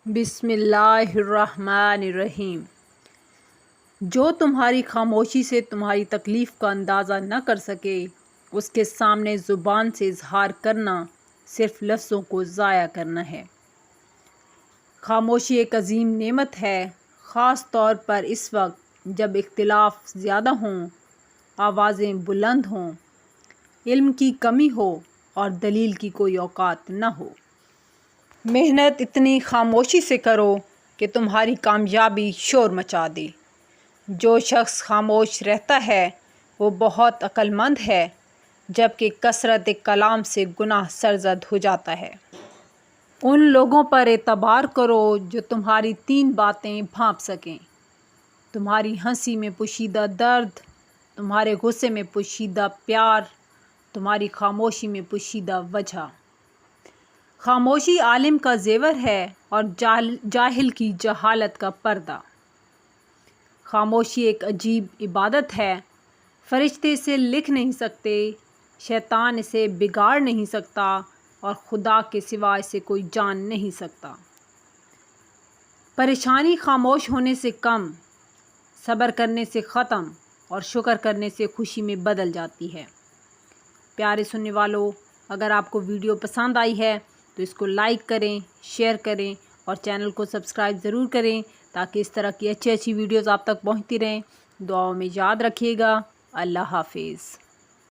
بسم اللہ الرحمن الرحیم۔ جو تمہاری خاموشی سے تمہاری تکلیف کا اندازہ نہ کر سکے، اس کے سامنے زبان سے اظہار کرنا صرف لفظوں کو ضائع کرنا ہے۔ خاموشی ایک عظیم نعمت ہے، خاص طور پر اس وقت جب اختلاف زیادہ ہوں، آوازیں بلند ہوں، علم کی کمی ہو اور دلیل کی کوئی اوقات نہ ہو۔ محنت اتنی خاموشی سے کرو کہ تمہاری کامیابی شور مچا دے۔ جو شخص خاموش رہتا ہے وہ بہت عقل مند ہے، جبکہ کثرت کلام سے گناہ سرزد ہو جاتا ہے۔ ان لوگوں پر اعتبار کرو جو تمہاری 3 باتیں بھانپ سکیں: تمہاری ہنسی میں پوشیدہ درد، تمہارے غصے میں پوشیدہ پیار، تمہاری خاموشی میں پوشیدہ وجہ۔ خاموشی عالم کا زیور ہے اور جاہل کی جہالت کا پردہ۔ خاموشی ایک عجیب عبادت ہے۔ فرشتے اسے لکھ نہیں سکتے، شیطان اسے بگاڑ نہیں سکتا اور خدا کے سوا اسے کوئی جان نہیں سکتا۔ پریشانی خاموش ہونے سے کم، صبر کرنے سے ختم اور شکر کرنے سے خوشی میں بدل جاتی ہے۔ پیارے سننے والوں، اگر آپ کو ویڈیو پسند آئی ہے تو اس کو لائک کریں، شیئر کریں اور چینل کو سبسکرائب ضرور کریں تاکہ اس طرح کی اچھی ویڈیوز آپ تک پہنچتی رہیں۔ دعاؤں میں یاد رکھیے گا۔ اللہ حافظ۔